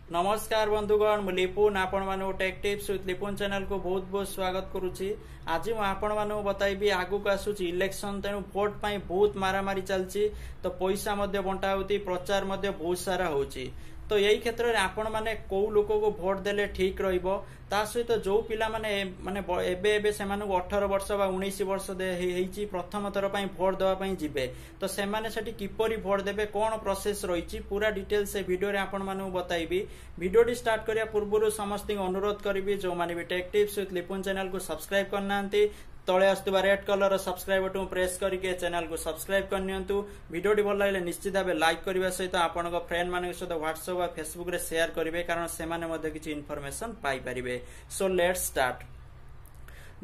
नमस्कार बंधुगण मु लिपुन आपण मानु take tips with Lipun channel को बहुत बहुत स्वागत करुच्ची। आज मु आपण मानु बताइबी आगु को आसुची इलेक्शन तेणु भोट पाई बहुत मारामारी चलची तो पैसा मध्य बंटा होती प्रचार मध्य बहुत सारा होची। तो यही क्षेत्र में आपण माने को लोक को भोट देले ठीक रहिबो ता सहित जो पिला माने माने एबे एबे सेमानु 18 वर्ष बा 19 वर्ष हेइची प्रथम थर पई भोट देवा पई जिबे तो सेमाने सेठी किपरि भोट देबे कोन प्रोसेस रहिची पूरा डिटेल से वीडियो रे आपण मानु बताइबी। वीडियो स्टार्ट करिया पूर्वरु समस्त अनुरोध करिबी जो माने भी tech tips with Lipun channel को सब्सक्राइब करनांती तले आसुवा red colour subscribe button press करके चैनल को सब्सक्राइब करनियंतु। वीडियो भल लगे निश्चित भाव लाइक करने सहित आपण फ्रेंड मान सहित व्हाट्सएप और फेसबुक रे शेयर करेंगे कारण से किसी इनफॉरमेशन पाई परिबे। So let's start.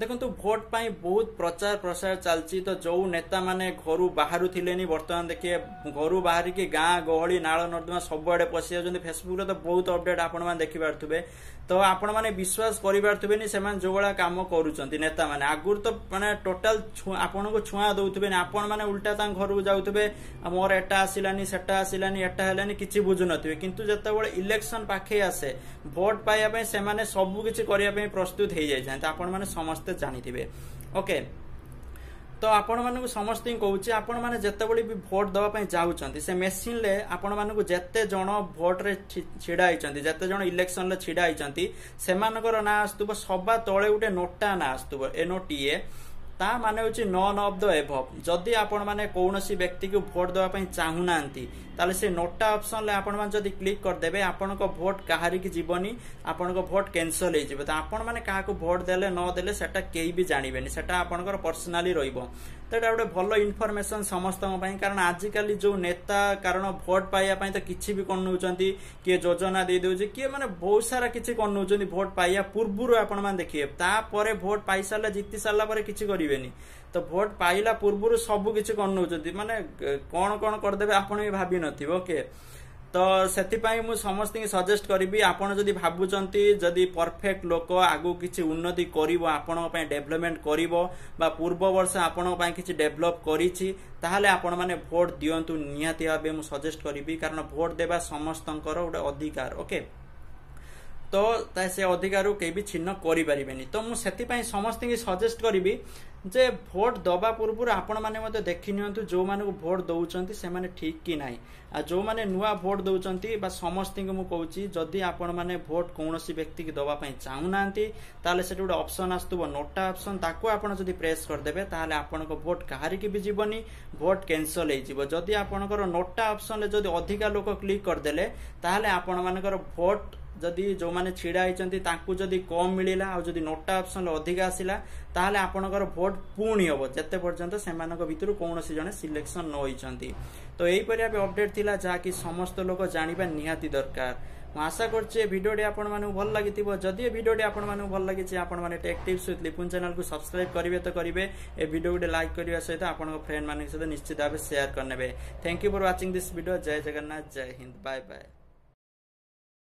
देखो भोट पाई बहुत प्रचार प्रसार चलती तो जो नेता माने घर बाहर थिले बर्तमान देखिए घर बाहर की गाँ गहली नाल नर्दमा सबुआड़े पशि जाऊँ। फेसबुक रे तो बहुत अपडेट आपण देखि पारुथिबे तो आपण माने विश्वास करि पारुथिबेनी सेमान जो बळा काम करूचंती नेता माने आगुर तो माने टोटल आपण को छुआ दउथिबेनी आपण माने उल्टा ता घर को जाउथिबे मोर एटा आसिलानी सेटा आसिलानी एटा हेलानी किछि बुझु नथिबे किंतु जतबेले इलेक्शन पाखे आसे भोट पाइया पय सेमाने सब किछि करिया पय प्रस्तुत हे जाय छांती आपण माने समस्त जानिथिबे। ओके तो आपण मानक समस्त कहूँ आपण मैंने जितेबले भी भोट देवाई जाऊँच से मेसीन ले आपण मानक जेते जन भोट रे छिड़ा होती जेते जन इलेक्शन ले छिड़ा होती से ना आसुव सभा तले गोटे नोटा ना आसुव एनओटीए ता माने होची नॉन ऑफ द एबव। जदि आपण माने कौनसी व्यक्ति को भोट देवा पई चाहू नांती ताले से नोटा ऑप्शन ले आपण माने जदि क्लिक कर देबे आपण को भोट काहारी की जीवनी आपण को भोट कैंसिल हे जिवो। तो आपण माने काहा को भोट देले न देले सेटा केही भी जानिबेनी सेटा आपणकर पर्सनाली रहिबो। तो एटा गोटे भलो इनफॉरमेशन समस्त पई कारण आजिकली जो नेता कारण भोट पाइया पई तो किछि भी करनउचंती कि योजना दे दोजी कि माने बहुत सारा किछि करनउचंती भोट पाइया पूर्वरु आपण माने देखिए ता परे भोट पाई साला जीति साला परे किछि करिवेनी तो भोट पाइला पूर्वरु सब किछि करनउचंती माने कोन कोन कर देबे आपण भी भाबी नथिबो। ओके तो सेतिपाई मु समस्त सजेस्ट करी आपण जदि भाबुचंती जदि परफेक्ट लोक आगु किछि उन्नति करिवो आपण पय डेवलपमेंट करिवो बा पूर्व वर्ष आपण पय किछि डेवलप करिछि ताहाले आपण माने भोट दियंतु निहाती भाबे मु सजेस्ट करी कारण भोट देबा समस्तंकर गोटे अधिकार। ओके तो से अधिकार के भी छिन्न करि परिबेनी तो मु सेतिपाई समस्त सजेस्ट करी जे भोट दबा पूर्व आपण माने मते देखि नियंतु जो माने को भोट दउचंती से माने ठीक कि नाही आ जो माने नुआ भोट दउचंती बा समस्त मु कहूची जदि आपण माने भोट कोनोसी व्यक्ति के दबा पई चाहू नांती ताले सेट गोटे ऑप्शन आस्तुबो नोटा ऑप्शन ताको आपण जदि प्रेस कर देबे ताले आपण को भोट काहारी के भी जीवनी भोट कैंसिल हे जिवो। जदि आपणकर नोटा ऑप्शन ले जदि अधिका लोक क्लिक कर देले ताले आपण मानकर भोट जदि जो माने छिड़ा होती जदि कम मिलला आ जदि नोटा ऑप्शन अधिका आसिला ताहले आपणकर भोट पुणी हम जिते पर्यंत से भितर कौन जने सिलेक्शन न होती। तो यही पर अपडेट थिला जहाँकि समस्त लोग जानिबा निहाती दरकार। आशा करछे वीडियो आपण माने भल लागिथिबो। जदि वीडियो आपण माने भल लागिछि आपण माने take tips with Lipun channel को सब्सक्राइब करिवे तो करिवे ए वीडियो को लाइक करबा सहित आपण फ्रेंड माने सहित निश्चित भाव शेयर करनेबे। Thank you for watching this video. जय जगन्नाथ जय हिंद बाय बाय।